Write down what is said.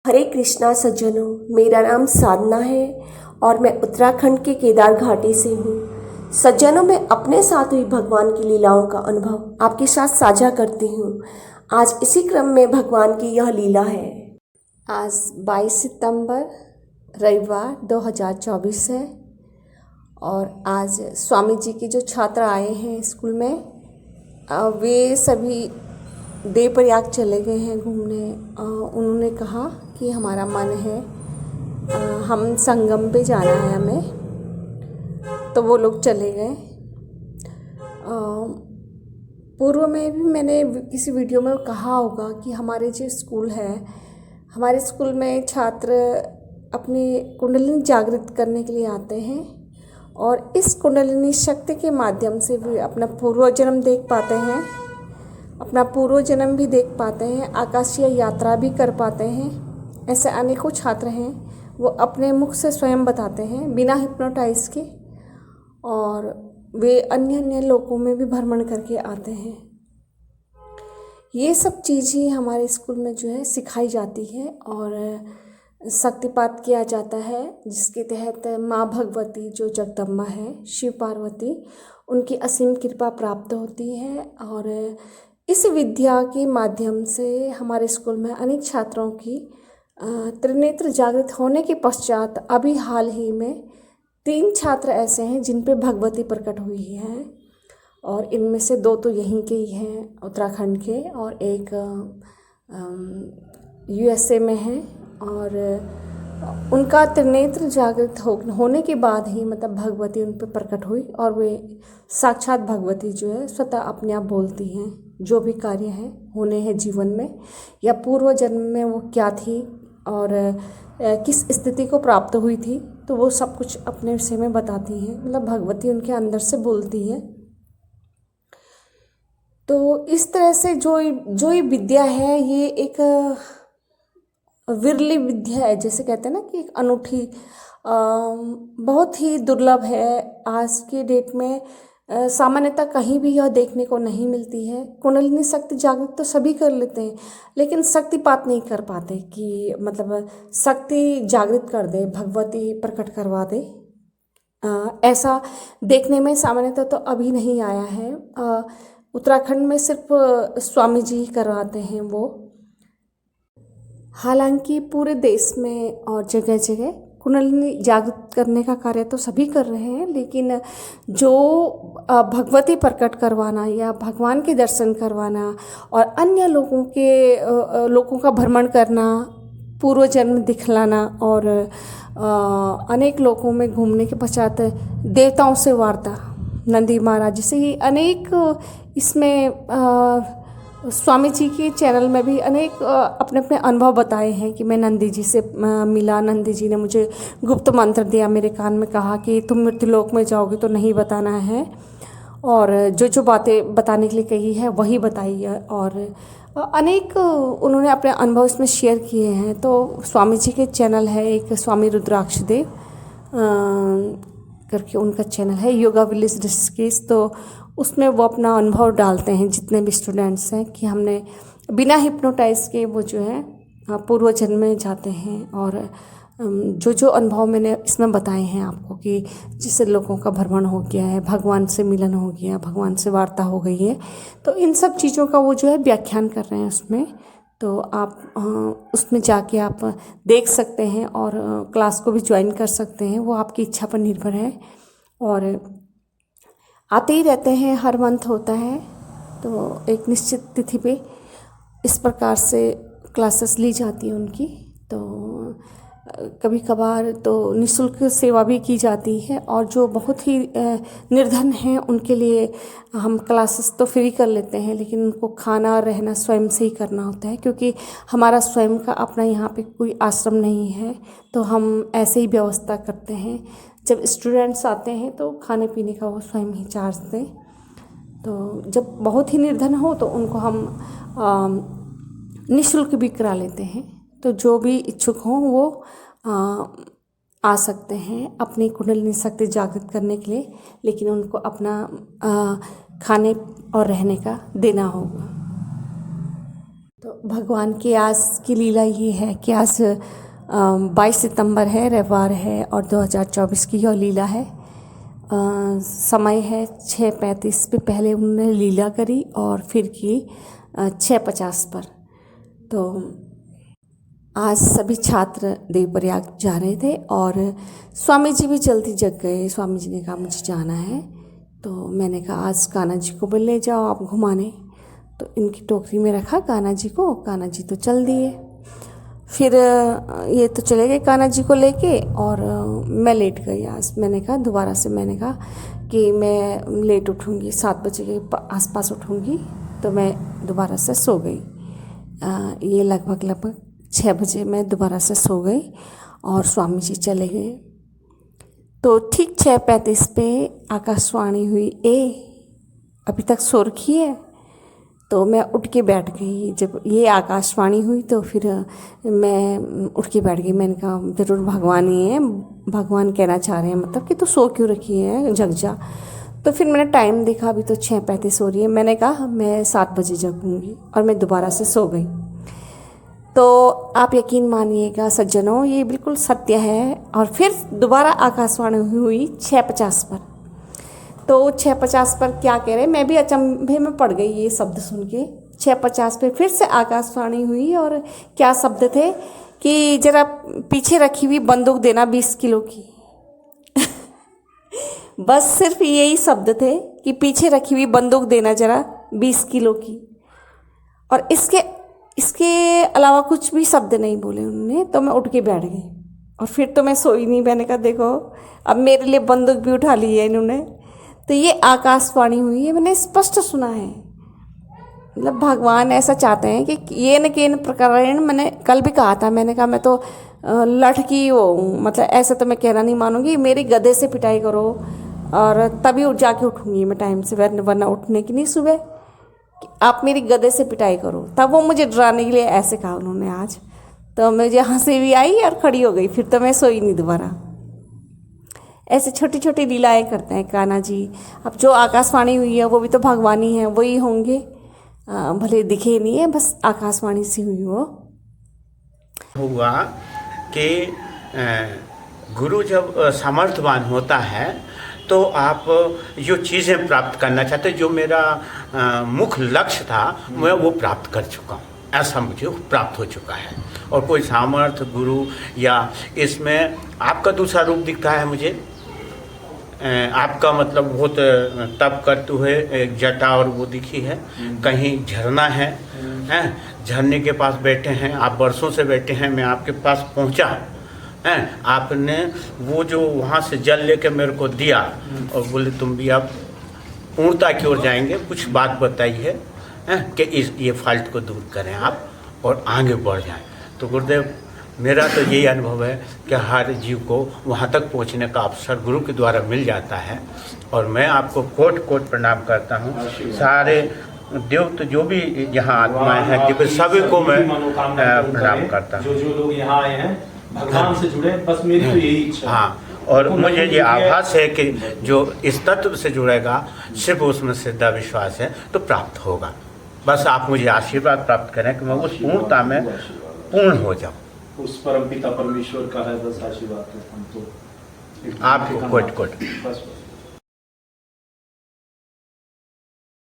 हरे कृष्णा सज्जनों, मेरा नाम साधना है और मैं उत्तराखंड के केदार घाटी से हूँ। सज्जनों, मैं अपने साथ हुई भगवान की लीलाओं का अनुभव आपके साथ साझा करती हूँ। आज इसी क्रम में भगवान की यह लीला है। आज 22 सितंबर रविवार 2024 है और आज स्वामी जी के जो छात्र आए हैं स्कूल में, वे सभी देवप्रयाग चले गए हैं घूमने। उन्होंने कहा कि हमारा मन है, हम संगम पे जाना है हमें, तो वो लोग चले गए। पूर्व में भी मैंने किसी वीडियो में कहा होगा कि हमारे जो स्कूल है, हमारे स्कूल में छात्र अपनी कुंडलिनी जागृत करने के लिए आते हैं और इस कुंडलिनी शक्ति के माध्यम से भी अपना पूर्व जन्म देख पाते हैं, अपना पूर्व जन्म भी देख पाते हैं, आकाशीय यात्रा भी कर पाते हैं। ऐसे अनेकों छात्र हैं, वो अपने मुख से स्वयं बताते हैं बिना हिप्नोटाइज के, और वे अन्य अन्य लोकों में भी भ्रमण करके आते हैं। ये सब चीज़ें हमारे स्कूल में जो है सिखाई जाती है और शक्तिपात किया जाता है, जिसके तहत माँ भगवती जो जगदम्बा है, शिव पार्वती, उनकी असीम कृपा प्राप्त होती है। और इस विद्या के माध्यम से हमारे स्कूल में अनेक छात्रों की त्रिनेत्र जागृत होने के पश्चात अभी हाल ही में 3 छात्र ऐसे हैं जिन पे भगवती प्रकट हुई है, और इनमें से 2 तो यहीं के ही हैं, उत्तराखंड के, और एक USA में है। और उनका त्रिनेत्र जागृत होने के बाद ही मतलब भगवती उन पर प्रकट हुई, और वे साक्षात भगवती जो है स्वतः अपने आप बोलती हैं जो भी कार्य है होने हैं जीवन में, या पूर्व जन्म में वो क्या थी और किस स्थिति को प्राप्त हुई थी, तो वो सब कुछ अपने विषय में बताती हैं। मतलब भगवती उनके अंदर से बोलती है। तो इस तरह से जो ये विद्या है, ये एक विरली विद्या है, जैसे कहते हैं ना कि एक अनूठी, बहुत ही दुर्लभ है। आज के डेट में सामान्यतः कहीं भी यह देखने को नहीं मिलती है। कुंडलिनी शक्ति जागृत तो सभी कर लेते हैं, लेकिन शक्तिपात नहीं कर पाते कि मतलब शक्ति जागृत कर दे, भगवती प्रकट करवा दे। ऐसा देखने में सामान्यतः तो अभी नहीं आया है। उत्तराखंड में सिर्फ स्वामी जी ही करवाते हैं वो। हालांकि पूरे देश में और जगह जगह कुंडलिनी जागृत करने का कार्य तो सभी कर रहे हैं, लेकिन जो भगवती प्रकट करवाना या भगवान के दर्शन करवाना और अन्य लोगों का भ्रमण करना, पूर्व जन्म दिखलाना और अनेक लोगों में घूमने के पश्चात देवताओं से वार्ता, नंदी महाराज, जैसे ये अनेक इसमें स्वामी जी के चैनल में भी अनेक अपने अपने अनुभव बताए हैं कि मैं नंदी जी से मिला, नंदी जी ने मुझे गुप्त मंत्र दिया, मेरे कान में कहा कि तुम मृत्युलोक में जाओगे तो नहीं बताना है, और जो जो बातें बताने के लिए कही है वही बताई है। और अनेक उन्होंने अपने अनुभव इसमें शेयर किए हैं। तो स्वामी जी के चैनल है एक, स्वामी रुद्राक्ष देव करके उनका चैनल है, योगा विलेज ऋषिकेश। तो उसमें वो अपना अनुभव डालते हैं जितने भी स्टूडेंट्स हैं, कि हमने बिना हिप्नोटाइज के वो जो है पूर्व जन्म में जाते हैं, और जो जो अनुभव मैंने इसमें बताए हैं आपको, कि जिससे लोगों का भ्रमण हो गया है, भगवान से मिलन हो गया, भगवान से वार्ता हो गई है, तो इन सब चीज़ों का वो जो है व्याख्यान कर रहे हैं उसमें। तो आप उसमें जाके आप देख सकते हैं और क्लास को भी ज्वाइन कर सकते हैं, वो आपकी इच्छा पर निर्भर है। और आते ही रहते हैं, हर मंथ होता है, तो एक निश्चित तिथि पे इस प्रकार से क्लासेस ली जाती हैं उनकी। तो कभी कभार तो निःशुल्क सेवा भी की जाती है, और जो बहुत ही निर्धन हैं उनके लिए हम क्लासेस तो फ्री कर लेते हैं, लेकिन उनको खाना और रहना स्वयं से ही करना होता है, क्योंकि हमारा स्वयं का अपना यहाँ पे कोई आश्रम नहीं है, तो हम ऐसे ही व्यवस्था करते हैं। जब स्टूडेंट्स आते हैं तो खाने पीने का वो स्वयं ही चार्ज दें। तो जब बहुत ही निर्धन हो तो उनको हम निःशुल्क भी करा लेते हैं। तो जो भी इच्छुक हों वो आ सकते हैं अपनी कुंडलिनी शक्ति जागृत करने के लिए, लेकिन उनको अपना खाने और रहने का देना होगा। तो भगवान की आज की लीला ये है कि आज 22 सितंबर है, रविवार है और 2024 की यह लीला है। समय है 6:35 पे पहले उन्होंने लीला करी और फिर की 6:50 पर। तो आज सभी छात्र देवप्रयाग जा रहे थे और स्वामी जी भी जल्दी जग गए। स्वामी जी ने कहा मुझे जाना है, तो मैंने कहा आज कान्हा जी को भी ले जाओ आप घुमाने। तो इनकी टोकरी में रखा कान्हा जी को, कान्हा जी तो चल दिए। फिर ये तो चले गए कान्हा जी को लेके और मैं लेट गई। आज मैंने कहा दोबारा से, मैंने कहा कि मैं लेट उठूँगी, 7 बजे के आसपास उठूँगी, तो मैं दोबारा से सो गई। ये लगभग 6 बजे मैं दोबारा से सो गई और स्वामी जी चले गए। तो ठीक 6:35 पे आकाशवाणी हुई, अभी तक सो रखी है। तो मैं उठ के बैठ गई। जब ये आकाशवाणी हुई तो फिर मैं उठ के बैठ गई। मैंने कहा ज़रूर भगवान ही है, भगवान कहना चाह रहे हैं, मतलब कि तो सो क्यों रखी है, जग जा। तो फिर मैंने टाइम देखा, अभी तो 6:35 हो रही है। मैंने कहा मैं 7 बजे जगूँगी और मैं दोबारा से सो गई। तो आप यकीन मानिएगा सज्जनों, ये बिल्कुल सत्य है। और फिर दोबारा आकाशवाणी हुई 6:50 पर। तो 6:50 पर क्या कह रहे, मैं भी अचंभे में पड़ गई ये शब्द सुन के। 6:50 पे फिर से आकाशवाणी हुई और क्या शब्द थे कि ज़रा पीछे रखी हुई बंदूक देना 20 किलो की। बस सिर्फ यही शब्द थे कि पीछे रखी हुई बंदूक देना ज़रा 20 किलो की, और इसके अलावा कुछ भी शब्द नहीं बोले उन्होंने। तो मैं उठ के बैठ गई और फिर तो मैं सोई नहीं। मैंने कहा देखो अब मेरे लिए बंदूक भी उठा ली है इन्होंने। तो ये आकाशवाणी हुई है, मैंने स्पष्ट सुना है। मतलब भगवान ऐसा चाहते हैं कि ये न के प्रकरण, मैंने कल भी कहा था, मैंने कहा मैं तो लड़की हूँ, मतलब ऐसा तो मैं कहना नहीं मानूंगी, मेरी गधे से पिटाई करो और तभी उठ जाके उठूँगी मैं टाइम से, वरना उठने की नहीं सुबह, कि आप मेरी गधे से पिटाई करो। तब वो मुझे डराने के लिए ऐसे कहा उन्होंने आज। तो मुझे हंसी भी आई और खड़ी हो गई। फिर तो मैं सोई नहीं दोबारा। ऐसे छोटी छोटी लीलाएं करते हैं कान्हा जी। अब जो आकाशवाणी हुई है वो भी तो भगवान ही है, वही होंगे, भले दिखे नहीं है, बस आकाशवाणी से हुई वो। हुआ कि गुरु जब सामर्थ्यवान होता है तो आप जो चीज़ें प्राप्त करना चाहते, जो मेरा मुख्य लक्ष्य था मैं वो प्राप्त कर चुका हूँ, ऐसा मुझे प्राप्त हो चुका है। और कोई सामर्थ्य गुरु या इसमें आपका दूसरा रूप दिखता है मुझे। आपका मतलब बहुत तप करते हुए एक जटा और वो दिखी है, कहीं झरना है, झरने के पास बैठे हैं आप, वर्षों से बैठे हैं, मैं आपके पास पहुंचा, आपने वो जो वहाँ से जल लेके मेरे को दिया और बोले तुम भी अब पूर्णता की ओर जाएंगे, कुछ बात बताइए कि ये फाल्ट को दूर करें आप और आगे बढ़ जाएं। तो गुरुदेव मेरा तो यही अनुभव है कि हर जीव को वहाँ तक पहुँचने का अवसर गुरु के द्वारा मिल जाता है। और मैं आपको कोट प्रणाम करता हूँ। सारे देवता जो भी यहाँ आत्माएं हैं सभी को मैं प्रणाम करता हूँ। जो लोग यहाँ आए हैं भगवान से जुड़े, बस मेरी तो यही इच्छा है। हाँ, और मुझे ये आभास है कि जो इस तत्व से जुड़ेगा सिर्फ उसमें श्रद्धा विश्वास है तो प्राप्त होगा। बस आप मुझे आशीर्वाद प्राप्त करें कि मैं उस पूर्णता में पूर्ण हो जाऊँ। उस परम पिता परमेश्वर का है बस आशीर्वाद। हम तो आपको कोट बस